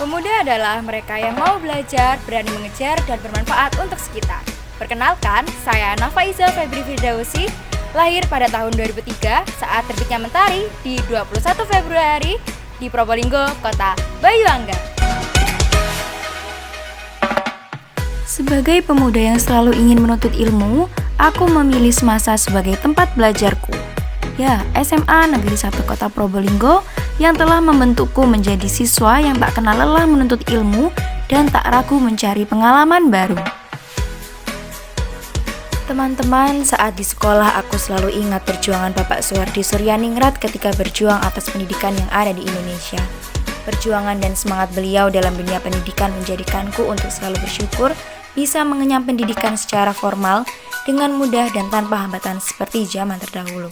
Pemuda adalah mereka yang mau belajar, berani mengejar, dan bermanfaat untuk sekitar. Perkenalkan, saya Nafaiza Febri Firdausi, lahir pada tahun 2003 saat terbitnya Mentari di 21 Februari di Probolinggo, Kota Bayuangga. Sebagai pemuda yang selalu ingin menuntut ilmu, aku memilih semasa sebagai tempat belajarku. Ya, SMA Negeri 1 Kota Probolinggo yang telah membentukku menjadi siswa yang tak kenal lelah menuntut ilmu dan tak ragu mencari pengalaman baru. Teman-teman, saat di sekolah aku selalu ingat perjuangan Bapak Suwardi Suryaningrat ketika berjuang atas pendidikan yang ada di Indonesia. Perjuangan dan semangat beliau dalam dunia pendidikan menjadikanku untuk selalu bersyukur bisa mengenyam pendidikan secara formal dengan mudah dan tanpa hambatan seperti zaman terdahulu.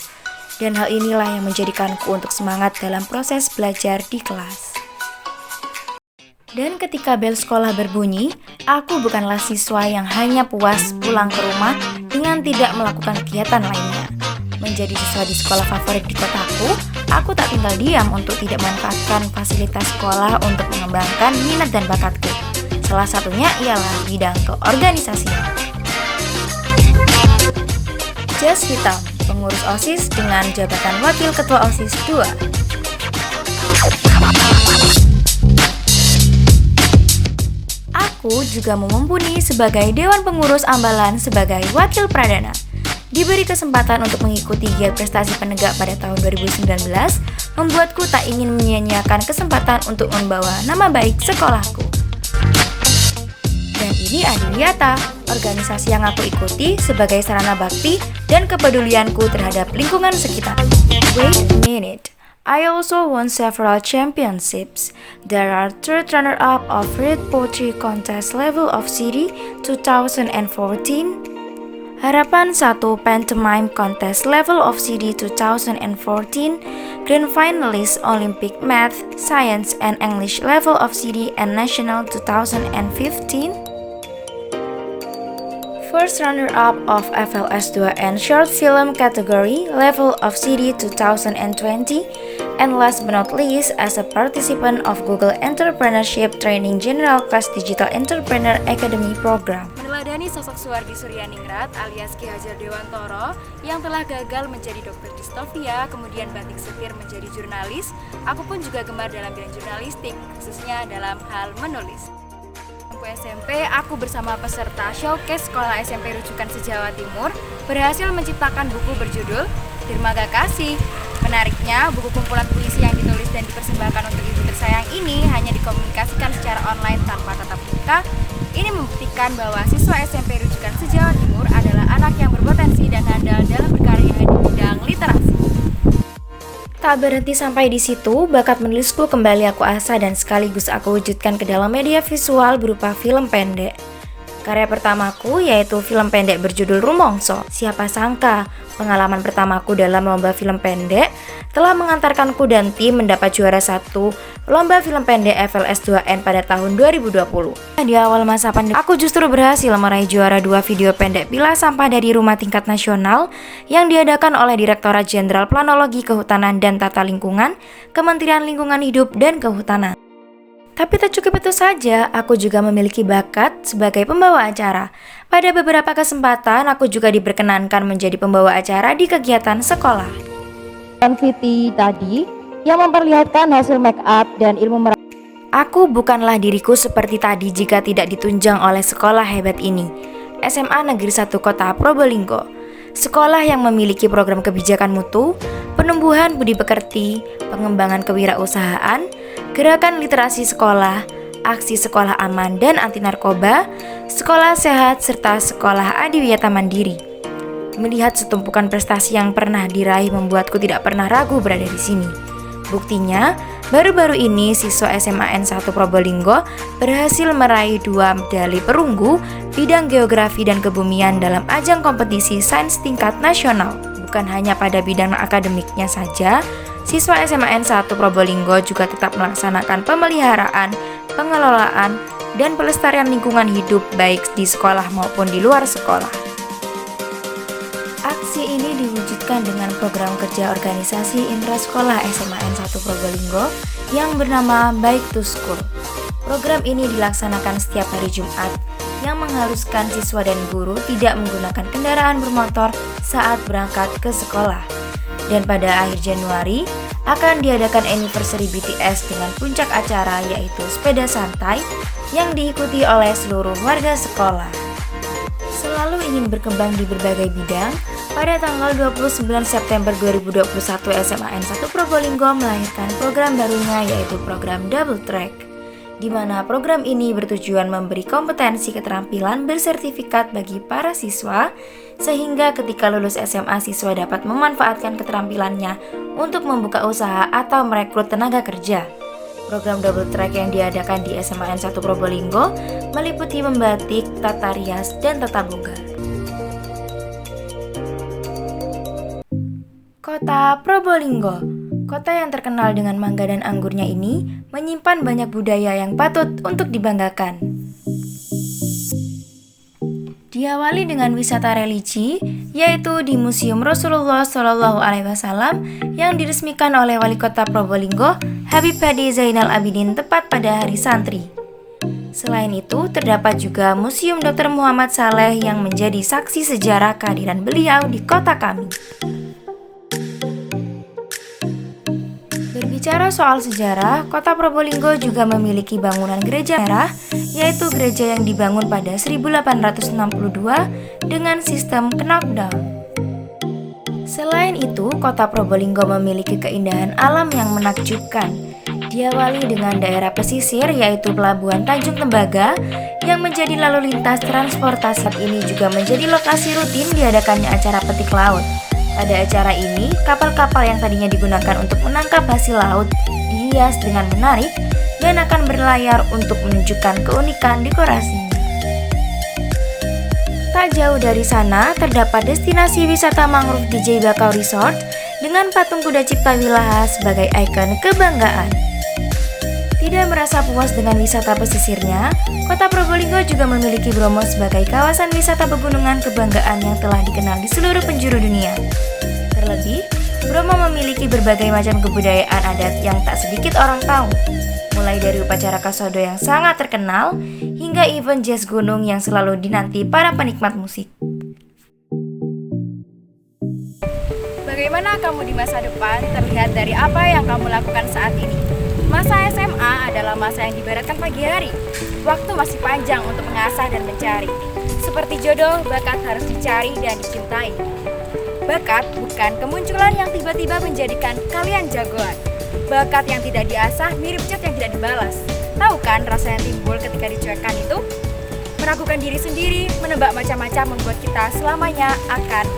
Dan hal inilah yang menjadikanku untuk semangat dalam proses belajar di kelas. Dan ketika bel sekolah berbunyi, aku bukanlah siswa yang hanya puas pulang ke rumah dengan tidak melakukan kegiatan lainnya. Menjadi siswa di sekolah favorit di kotaku, aku tak tinggal diam untuk tidak memanfaatkan fasilitas sekolah untuk mengembangkan minat dan bakatku. Salah satunya ialah bidang keorganisasian. Jas hitam, pengurus OSIS dengan jabatan Wakil Ketua OSIS 2. Aku juga mumpuni sebagai Dewan Pengurus Ambalan sebagai Wakil Pradana. Diberi kesempatan untuk mengikuti giat prestasi penegak pada tahun 2019, membuatku tak ingin menyia-nyiakan kesempatan untuk membawa nama baik sekolahku. Dan ini Adiwiyata, organisasi yang aku ikuti sebagai sarana bakti dan kepedulianku terhadap lingkungan sekitar. Wait a minute, I also won several championships. There are third runner-up of Read Poetry Contest level of city 2014, Harapan 1 Pantomime Contest level of city 2014, Grand Finalist Olympic Math, Science and English level of city and National 2015, First runner-up of FLS2 and Short Film category level of city 2020, and last but not least as a participant of Google Entrepreneurship Training General Class Digital Entrepreneur Academy Program. Meneladani sosok Suwardi Suryaningrat alias Ki Hajar Dewantoro yang telah gagal menjadi dokter distofia, kemudian batik setir menjadi jurnalis, aku pun juga gemar dalam bidang jurnalistik, khususnya dalam hal menulis. SMP, aku bersama peserta showcase Sekolah SMP Rujukan se-Jawa Timur berhasil menciptakan buku berjudul Dermaga Kasih. Menariknya, buku kumpulan puisi yang ditulis dan dipersembahkan untuk ibu tersayang ini hanya dikomunikasikan secara online tanpa tatap muka. Ini membuktikan bahwa siswa SMP Rujukan se-Jawa Timur adalah anak yang berpotensi dan handal dalam berkarya di bidang literasi. Tak berhenti sampai di situ, bakat menulisku kembali aku asah dan sekaligus aku wujudkan ke dalam media visual berupa film pendek. Karya pertamaku yaitu film pendek berjudul Rumongso. Siapa sangka, pengalaman pertamaku dalam lomba film pendek telah mengantarkanku dan tim mendapat juara 1 lomba film pendek FLS2N pada tahun 2020. Di awal masa pandemi, aku justru berhasil meraih juara 2 video pendek Pilah Sampah dari Rumah Tingkat Nasional yang diadakan oleh Direktorat Jenderal Planologi Kehutanan dan Tata Lingkungan, Kementerian Lingkungan Hidup dan Kehutanan. Tapi tak cukup itu saja, aku juga memiliki bakat sebagai pembawa acara. Pada beberapa kesempatan, aku juga diperkenankan menjadi pembawa acara di kegiatan sekolah. VT tadi yang memperlihatkan hasil make up dan ilmu Aku bukanlah diriku seperti tadi jika tidak ditunjang oleh sekolah hebat ini. SMA Negeri 1 Kota Probolinggo. Sekolah yang memiliki program kebijakan mutu, penumbuhan budi pekerti, pengembangan kewirausahaan, gerakan literasi sekolah, aksi sekolah aman dan anti narkoba, sekolah sehat, serta sekolah adiwiyata mandiri. Melihat setumpukan prestasi yang pernah diraih membuatku tidak pernah ragu berada di sini. Buktinya, baru-baru ini siswa SMA N1 Probolinggo berhasil meraih 2 medali perunggu bidang geografi dan kebumian dalam ajang kompetisi sains tingkat nasional. Bukan hanya pada bidang akademiknya saja, siswa SMA N1 Probolinggo juga tetap melaksanakan pemeliharaan, pengelolaan, dan pelestarian lingkungan hidup baik di sekolah maupun di luar sekolah. Aksi ini diwujudkan dengan program kerja organisasi intrasekolah SMA N1 Probolinggo yang bernama Bike to School. Program ini dilaksanakan setiap hari Jumat yang mengharuskan siswa dan guru tidak menggunakan kendaraan bermotor saat berangkat ke sekolah. Dan pada akhir Januari akan diadakan anniversary BTS dengan puncak acara yaitu sepeda santai yang diikuti oleh seluruh warga sekolah. Selalu ingin berkembang di berbagai bidang, pada tanggal 29 September 2021 SMA N1 Probolinggo melahirkan program barunya yaitu program Double Track, di mana program ini bertujuan memberi kompetensi keterampilan bersertifikat bagi para siswa, sehingga ketika lulus SMA siswa dapat memanfaatkan keterampilannya untuk membuka usaha atau merekrut tenaga kerja. Program Double Track yang diadakan di SMA N1 Probolinggo meliputi membatik, tata rias, dan tata boga. Kota Probolinggo, kota yang terkenal dengan mangga dan anggurnya ini menyimpan banyak budaya yang patut untuk dibanggakan. Diawali dengan wisata religi, yaitu di Museum Rasulullah SAW yang diresmikan oleh Wali Kota Probolinggo, Habib Hadi Zainal Abidin tepat pada Hari Santri. Selain itu, terdapat juga Museum Dr. Muhammad Saleh yang menjadi saksi sejarah kehadiran beliau di kota kami. Berbicara soal sejarah, kota Probolinggo juga memiliki bangunan gereja merah, yaitu gereja yang dibangun pada 1862 dengan sistem knockdown. Selain itu, kota Probolinggo memiliki keindahan alam yang menakjubkan. Diawali dengan daerah pesisir yaitu Pelabuhan Tanjung Tembaga yang menjadi lalu lintas transportasi. Ini juga menjadi lokasi rutin diadakannya acara petik laut. Pada acara ini, kapal-kapal yang tadinya digunakan untuk menangkap hasil laut dihias dengan menarik dan akan berlayar untuk menunjukkan keunikan dekorasinya. Tak jauh dari sana, terdapat destinasi wisata mangrove di Jaibakau Resort dengan patung kuda Cipta Wilaha sebagai ikon kebanggaan. Tidak merasa puas dengan wisata pesisirnya, kota Probolinggo juga memiliki Bromo sebagai kawasan wisata pegunungan kebanggaan yang telah dikenal di seluruh penjuru dunia. Terlebih, Bromo memiliki berbagai macam kebudayaan adat yang tak sedikit orang tahu, mulai dari upacara kasodo yang sangat terkenal, hingga event jazz gunung yang selalu dinanti para penikmat musik. Bagaimana kamu di masa depan terlihat dari apa yang kamu lakukan saat ini. Masa SMA adalah masa yang diibaratkan pagi hari. Waktu masih panjang untuk mengasah dan mencari. Seperti jodoh, bakat harus dicari dan dicintai. Bakat bukan kemunculan yang tiba-tiba menjadikan kalian jagoan. Bakat yang tidak diasah mirip cat yang tidak dibalas. Tahu kan rasa yang timbul ketika dicuekkan itu? Meragukan diri sendiri, menebak macam-macam membuat kita selamanya akan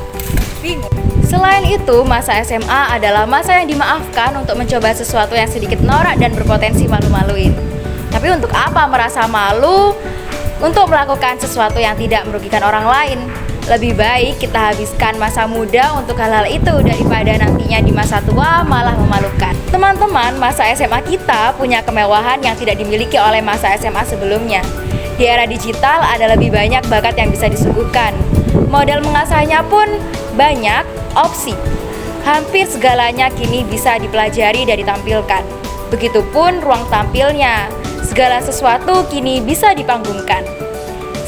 bingung. Selain itu, masa SMA adalah masa yang dimaafkan untuk mencoba sesuatu yang sedikit norak dan berpotensi malu-maluin. Tapi untuk apa merasa malu untuk melakukan sesuatu yang tidak merugikan orang lain? Lebih baik kita habiskan masa muda untuk hal-hal itu daripada nantinya di masa tua malah memalukan. Teman-teman, masa SMA kita punya kemewahan yang tidak dimiliki oleh masa SMA sebelumnya. Di era digital ada lebih banyak bakat yang bisa disuguhkan. Model mengasahnya pun banyak opsi. Hampir segalanya kini bisa dipelajari dan ditampilkan. Begitupun ruang tampilnya. Segala sesuatu kini bisa dipanggungkan.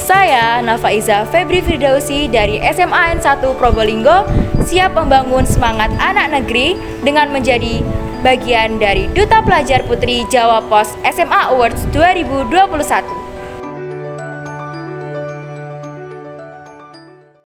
Saya Nafaiza Febri Firdausi dari SMA N1 Probolinggo siap membangun semangat anak negeri dengan menjadi bagian dari Duta Pelajar Putri Jawa Pos SMA Awards 2021.